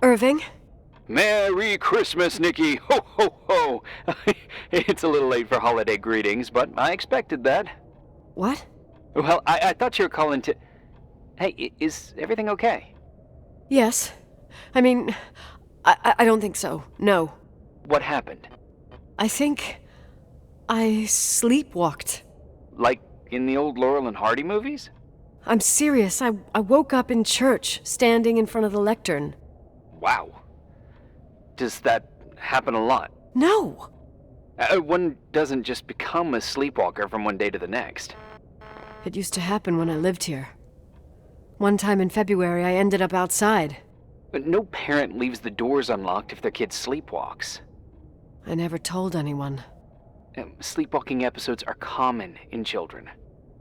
Irving? Merry Christmas, Nikki! Ho, ho, ho! It's a little late for holiday greetings, but I expected that. What? Well, I thought you were calling to... Hey, is everything okay? Yes. I mean, I don't think so. No. What happened? I think I sleepwalked. Like in the old Laurel and Hardy movies? I'm serious. I woke up in church, standing in front of the lectern. Wow. Does that happen a lot? No! One doesn't just become a sleepwalker from one day to the next. It used to happen when I lived here. One time in February, I ended up outside. But no parent leaves the doors unlocked if their kid sleepwalks. I never told anyone. Sleepwalking episodes are common in children.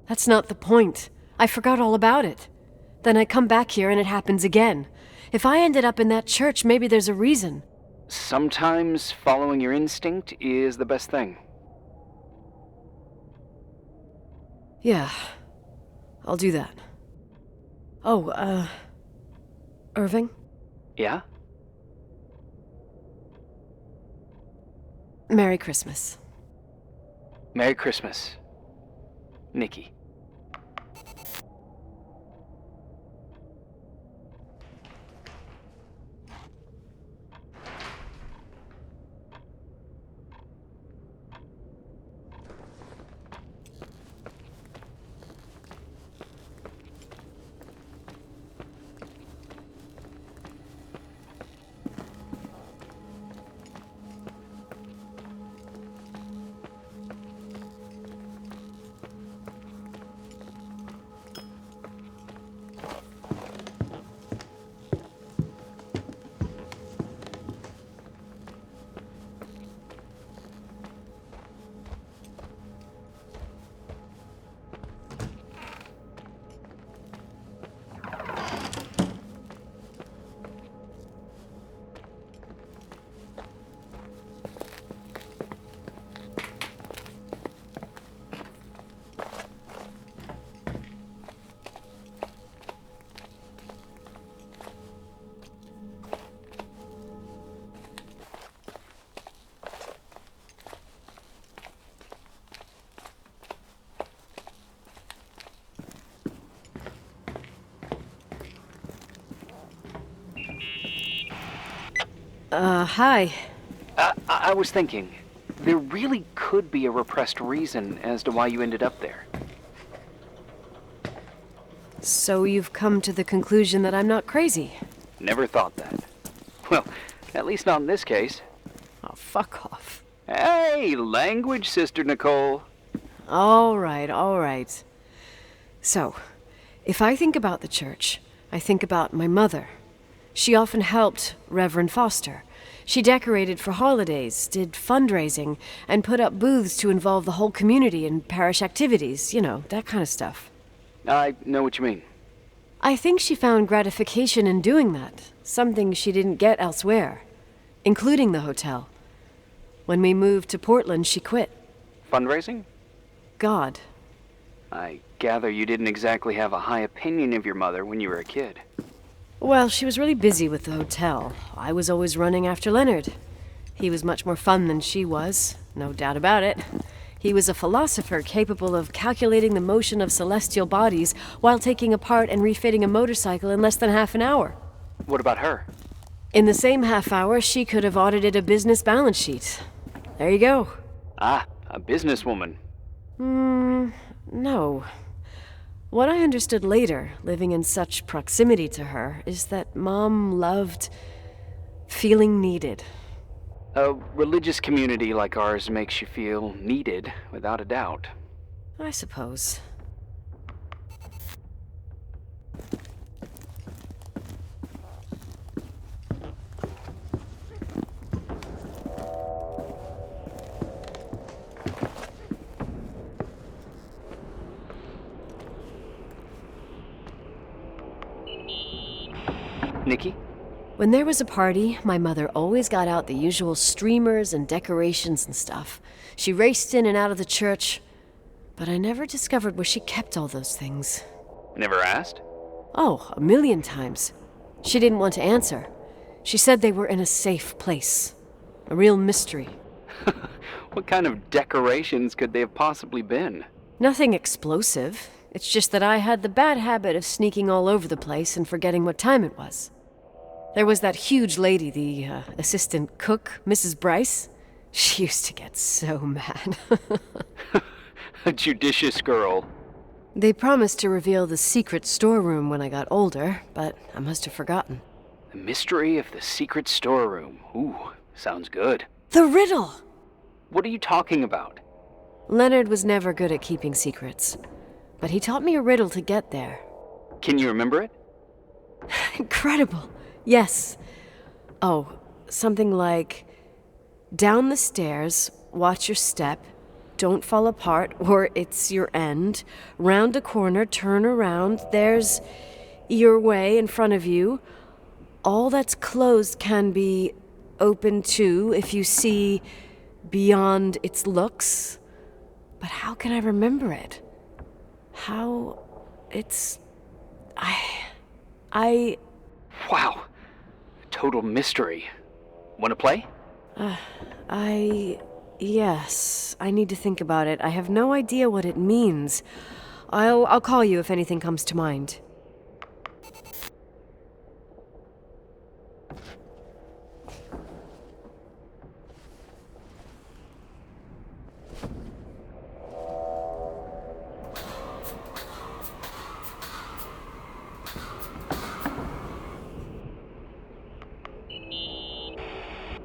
That's not the point. I forgot all about it. Then I come back here and it happens again. If I ended up in that church, maybe there's a reason. Sometimes following your instinct is the best thing. Yeah, I'll do that. Oh, Irving? Yeah? Merry Christmas. Merry Christmas, Nikki. Hi. I was thinking, there really could be a repressed reason as to why you ended up there. So you've come to the conclusion that I'm not crazy? Never thought that. Well, at least not in this case. Oh, fuck off. Hey, language, Sister Nicole. All right. So, if I think about the church, I think about my mother. She often helped Reverend Foster. She decorated for holidays, did fundraising, and put up booths to involve the whole community in parish activities, you know, that kind of stuff. I know what you mean. I think she found gratification in doing that, something she didn't get elsewhere, including the hotel. When we moved to Portland, she quit. Fundraising? God. I gather you didn't exactly have a high opinion of your mother when you were a kid. Well, she was really busy with the hotel. I was always running after Leonard. He was much more fun than she was, no doubt about it. He was a philosopher capable of calculating the motion of celestial bodies while taking apart and refitting a motorcycle in less than half an hour. What about her? In the same half hour, she could have audited a business balance sheet. There you go. Ah, a businesswoman. No. What I understood later, living in such proximity to her, is that Mom loved feeling needed. A religious community like ours makes you feel needed, without a doubt. I suppose. Nikki? When there was a party, my mother always got out the usual streamers and decorations and stuff. She raced in and out of the church, but I never discovered where she kept all those things. Never asked? Oh, a million times. She didn't want to answer. She said they were in a safe place. A real mystery. What kind of decorations could they have possibly been? Nothing explosive. It's just that I had the bad habit of sneaking all over the place and forgetting what time it was. There was that huge lady, the assistant cook, Mrs. Bryce. She used to get so mad. A judicious girl. They promised to reveal the secret storeroom when I got older, but I must have forgotten. The mystery of the secret storeroom. Ooh, sounds good. The riddle! What are you talking about? Leonard was never good at keeping secrets, but he taught me a riddle to get there. Can you remember it? Incredible! Yes. Oh, something like, down the stairs, watch your step, don't fall apart, or it's your end. Round a corner, turn around, there's your way in front of you. All that's closed can be open too if you see beyond its looks. But how can I remember it? How... it's... Wow. Total mystery. Want to play? Yes, I need to think about it. I have no idea what it means. I'll call you if anything comes to mind.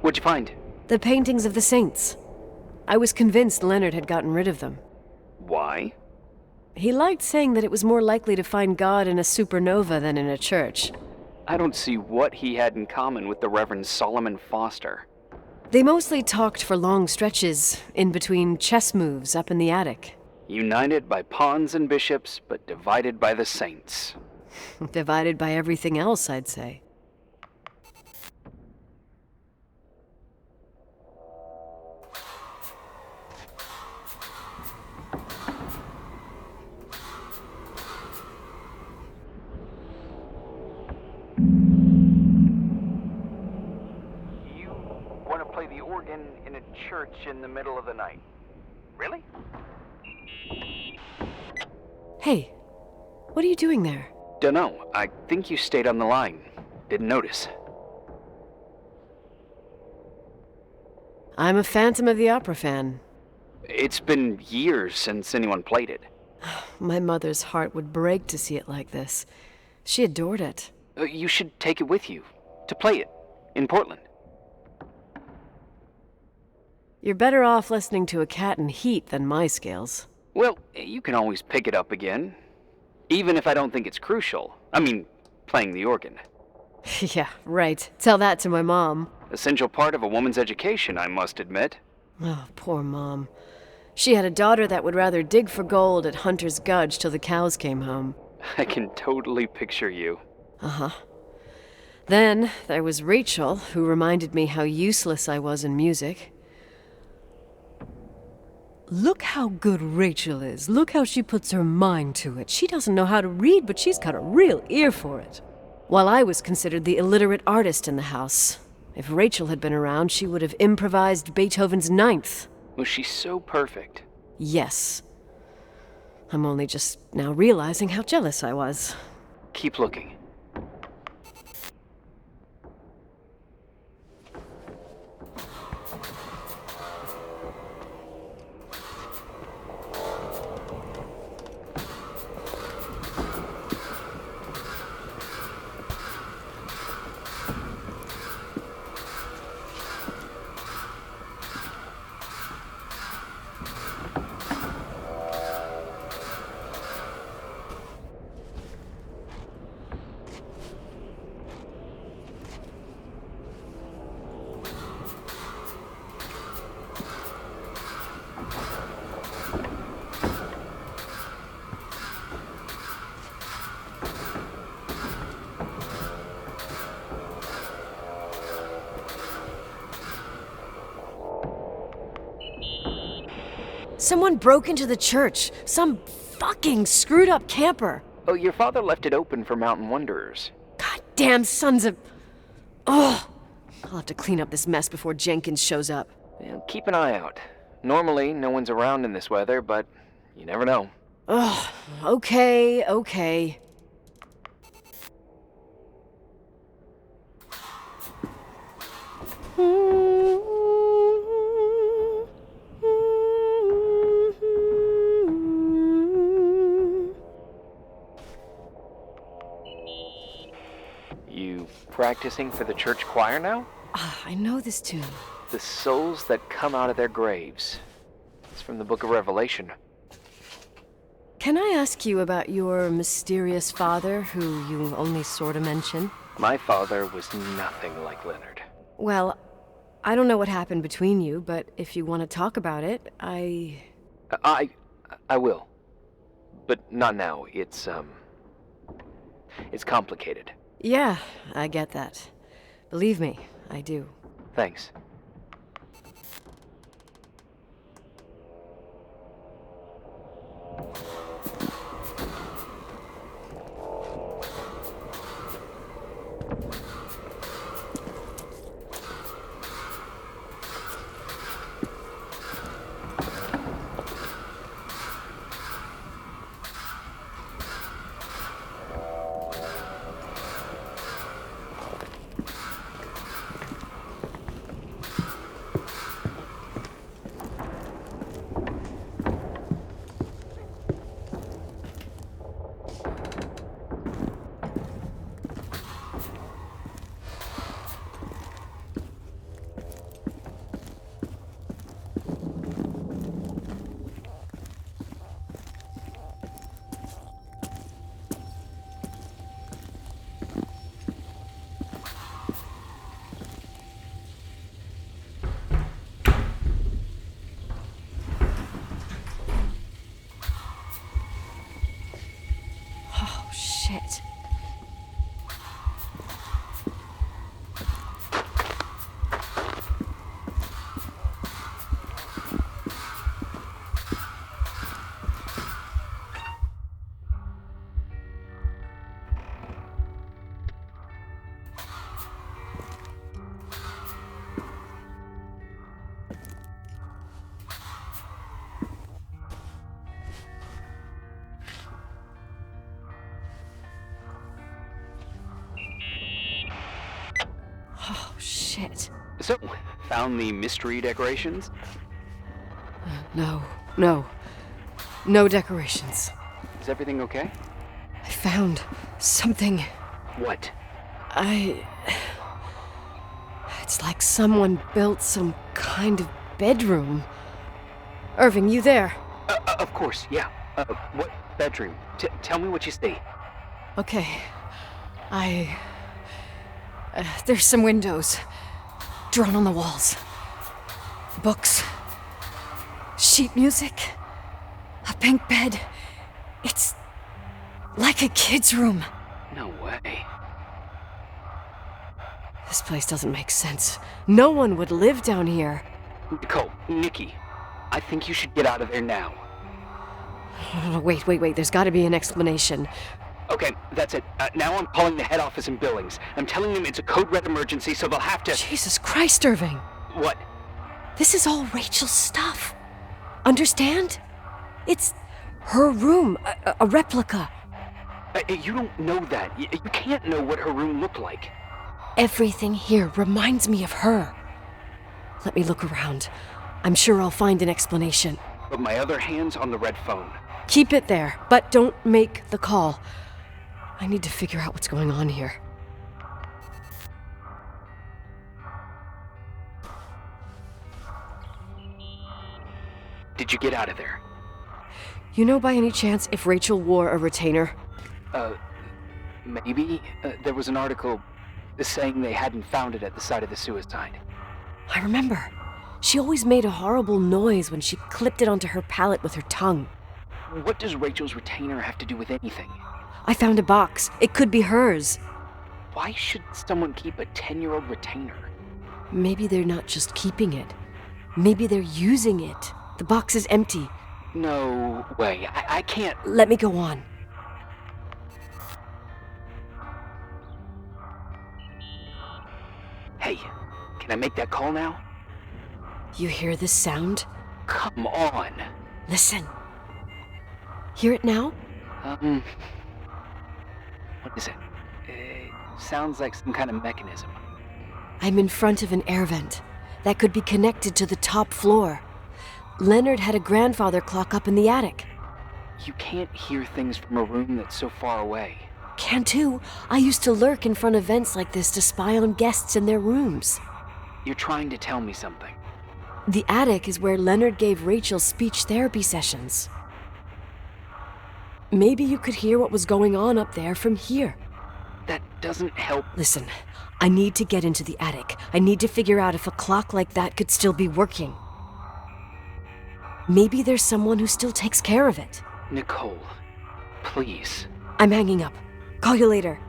What'd you find? The paintings of the saints. I was convinced Leonard had gotten rid of them. Why? He liked saying that it was more likely to find God in a supernova than in a church. I don't see what he had in common with the Reverend Solomon Foster. They mostly talked for long stretches, in between chess moves up in the attic. United by pawns and bishops, but divided by the saints. Divided by everything else, I'd say. In a church in the middle of the night. Really? Hey, what are you doing there? Dunno. I think you stayed on the line. Didn't notice. I'm a Phantom of the Opera fan. It's been years since anyone played it. My mother's heart would break to see it like this. She adored it. You should take it with you. To play it. In Portland. You're better off listening to a cat in heat than my scales. Well, you can always pick it up again. Even if I don't think it's crucial. I mean, playing the organ. Yeah, right. Tell that to my mom. Essential part of a woman's education, I must admit. Oh, poor Mom. She had a daughter that would rather dig for gold at Hunter's Gulch till the cows came home. I can totally picture you. Uh-huh. Then there was Рэйчел, who reminded me how useless I was in music. Look how good Рэйчел is. Look how she puts her mind to it. She doesn't know how to read, but she's got a real ear for it. While I was considered the illiterate artist in the house. If Рэйchel had been around, she would have improvised Beethoven's Ninth. Was she so perfect? Yes. I'm only just now realizing how jealous I was. Keep looking. Someone broke into the church. Some fucking screwed up camper. Oh, your father left it open for mountain wanderers. Goddamn sons of... Ugh. I'll have to clean up this mess before Jenkins shows up. Yeah, keep an eye out. Normally, no one's around in this weather, but you never know. Ugh. Okay. You practicing for the church choir now? I know this tune. The souls that come out of their graves. It's from the book of Revelation. Can I ask you about your mysterious father, who you only sort of mention? My father was nothing like Leonard. Well, I don't know what happened between you, but if you want to talk about it, I will. But not now. It's complicated. Yeah, I get that. Believe me, I do. Thanks. Shit. Shit. So, found the mystery decorations? No decorations. Is everything okay? I found something. What? It's like someone built some kind of bedroom. Irving, you there? Of course, yeah. What bedroom? Tell me what you see. Okay. There's some windows drawn on the walls. Books. Sheet music. A pink bed. It's like a kid's room. No way. This place doesn't make sense. No one would live down here. Nicole, Nikki, I think you should get out of there now. Wait. There's got to be an explanation. Okay, that's it. Now I'm calling the head office in Billings. I'm telling them it's a code red emergency, so they'll have to... Jesus Christ, Irving. What? This is all Rachel's stuff. Understand? It's her room, a replica. You don't know that. You can't know what her room looked like. Everything here reminds me of her. Let me look around. I'm sure I'll find an explanation. But my other hand's on the red phone. Keep it there, but don't make the call. I need to figure out what's going on here. Did you get out of there? You know by any chance if Рэйчел wore a retainer? Maybe. There was an article saying they hadn't found it at the site of the suicide. I remember. She always made a horrible noise when she clipped it onto her palate with her tongue. What does Rachel's retainer have to do with anything? I found a box. It could be hers. Why should someone keep a 10-year-old retainer? Maybe they're not just keeping it. Maybe they're using it. The box is empty. No way. I can't. Let me go on. Hey, can I make that call now? You hear this sound? Come on. Listen. Hear it now? What is it? It sounds like some kind of mechanism. I'm in front of an air vent that could be connected to the top floor. Leonard had a grandfather clock up in the attic. You can't hear things from a room that's so far away. Can too. I used to lurk in front of vents like this to spy on guests in their rooms. You're trying to tell me something. The attic is where Leonard gave Рэйчел speech therapy sessions. Maybe you could hear what was going on up there from here. That doesn't help. Listen, I need to get into the attic. I need to figure out if a clock like that could still be working. Maybe there's someone who still takes care of it. Nicole, please. I'm hanging up. Call you later.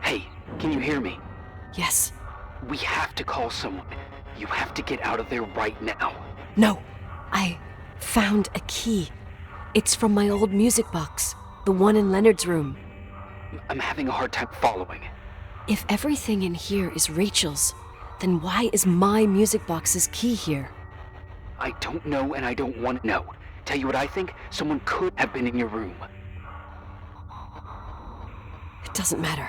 Hey, can you hear me? Yes. We have to call someone. You have to get out of there right now. No. I found a key. It's from my old music box, the one in Leonard's room. I'm having a hard time following. If everything in here is Рэйчел's, then why is my music box's key here? I don't know and I don't want to know. Tell you what I think? Someone could have been in your room. It doesn't matter.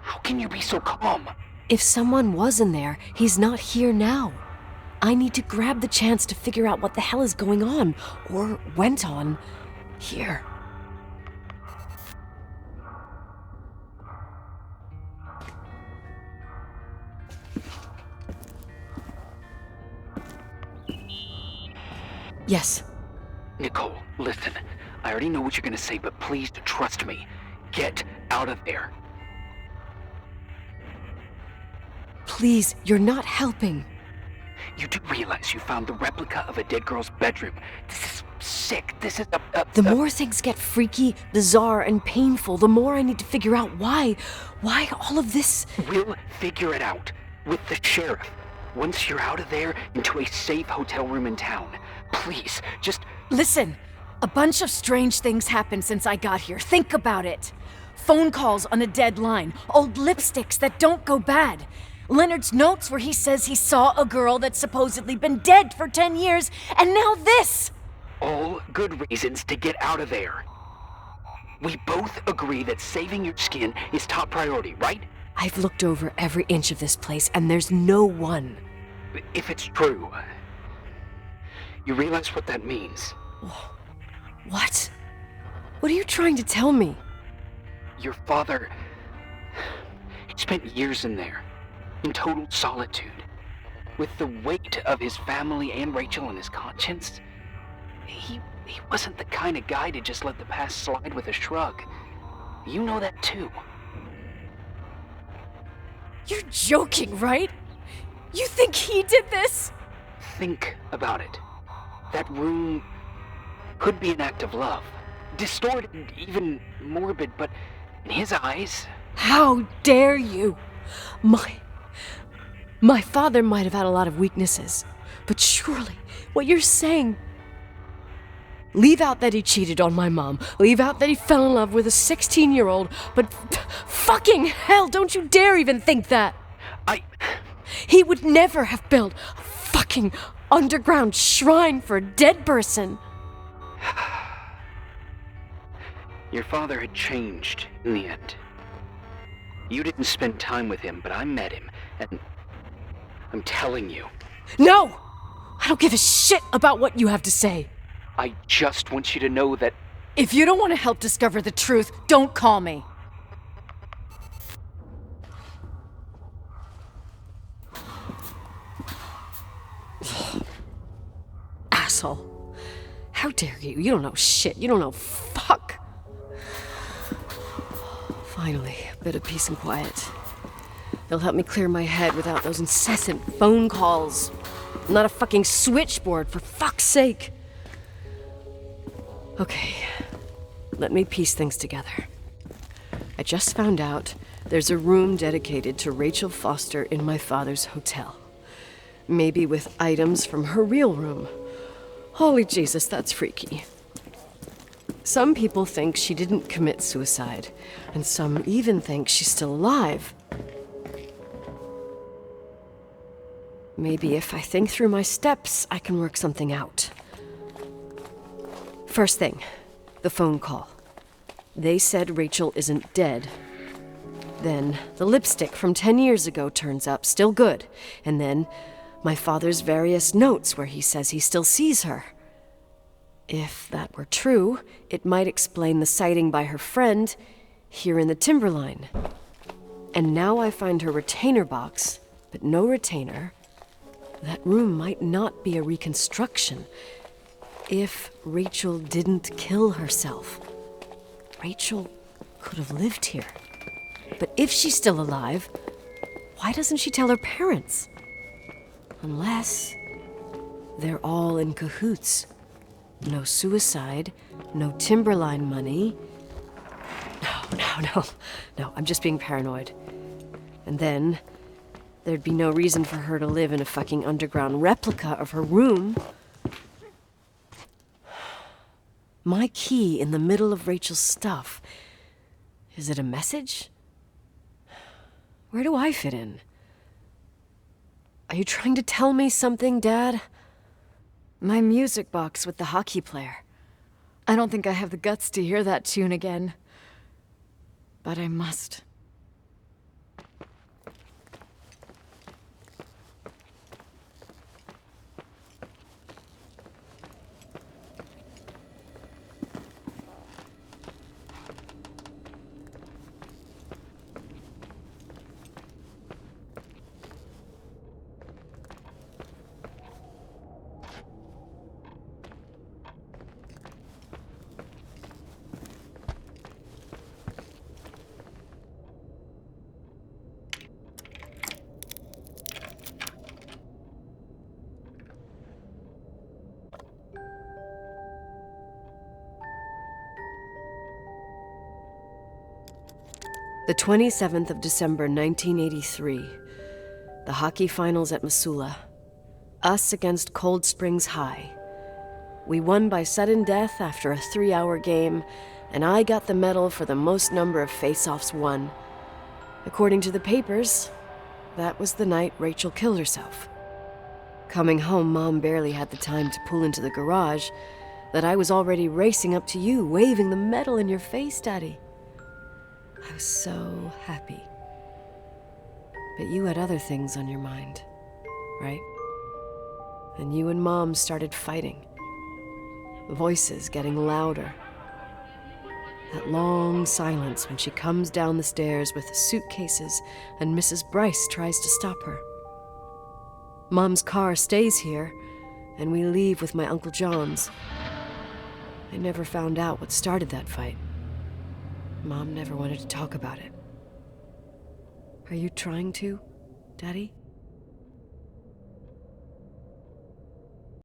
How can you be so calm? If someone was in there, he's not here now. I need to grab the chance to figure out what the hell is going on, or went on, here. Yes. Nicole, listen. I already know what you're gonna say, but please trust me. Get out of there. Please, you're not helping. You do realize you found the replica of a dead girl's bedroom. This is sick. This is a The more things get freaky, bizarre, and painful, the more I need to figure out why all of this. We'll figure it out. With the sheriff. Once you're out of there, into a safe hotel room in town. Please, just... Listen, a bunch of strange things happened since I got here. Think about it. Phone calls on a dead line, old lipsticks that don't go bad. Leonard's notes where he says he saw a girl that's supposedly been dead for 10 years, and now this! All good reasons to get out of there. We both agree that saving your skin is top priority, right? I've looked over every inch of this place, and there's no one. If it's true, you realize what that means. What? What are you trying to tell me? Your father... he spent years in there, in total solitude. With the weight of his family and Рэйчел on his conscience, he wasn't the kind of guy to just let the past slide with a shrug. You know that too. You're joking, right? You think he did this? Think about it. That room could be an act of love. Distorted, even morbid, but in his eyes... How dare you? My father might have had a lot of weaknesses, but surely what you're saying... Leave out that he cheated on my mom. Leave out that he fell in love with a 16-year-old, but fucking hell, don't you dare even think that! He would never have built a fucking underground shrine for a dead person. Your father had changed in the end. You didn't spend time with him, but I met him, and I'm telling you. No! I don't give a shit about what you have to say. I just want you to know that... If you don't want to help discover the truth, don't call me. Asshole. How dare you? You don't know shit. You don't know fuck. Finally, a bit of peace and quiet. It'll help me clear my head without those incessant phone calls. I'm not a fucking switchboard, for fuck's sake. Okay, let me piece things together. I just found out there's a room dedicated to Рэйчел Фостер in my father's hotel. Maybe with items from her real room. Holy Jesus, that's freaky. Some people think she didn't commit suicide, and some even think she's still alive. Maybe if I think through my steps, I can work something out. First thing, the phone call. They said Рэйчел isn't dead. Then the lipstick from 10 years ago turns up, still good. And then my father's various notes where he says he still sees her. If that were true, it might explain the sighting by her friend here in the timberline. And now I find her retainer box, but no retainer. That room might not be a reconstruction. If Рэйчel didn't kill herself, Рэйчel could have lived here. But if she's still alive, why doesn't she tell her parents? Unless they're all in cahoots. No suicide, no timberline money. No, I'm just being paranoid. And then there'd be no reason for her to live in a fucking underground replica of her room. My key in the middle of Рэйчel's stuff. Is it a message? Where do I fit in? Are you trying to tell me something, Dad? My music box with the hockey player. I don't think I have the guts to hear that tune again. But I must. The 27th of December, 1983. The hockey finals at Missoula. Us against Cold Springs High. We won by sudden death after a 3-hour game, and I got the medal for the most number of face-offs won. According to the papers, that was the night Рэйчel killed herself. Coming home, Mom barely had the time to pull into the garage that I was already racing up to you, waving the medal in your face, Daddy. I was so happy. But you had other things on your mind, right? And you and Mom started fighting. Voices getting louder. That long silence when she comes down the stairs with the suitcases and Mrs. Bryce tries to stop her. Mom's car stays here, and we leave with my Uncle John's. I never found out what started that fight. Mom never wanted to talk about it. Are you trying to, Daddy?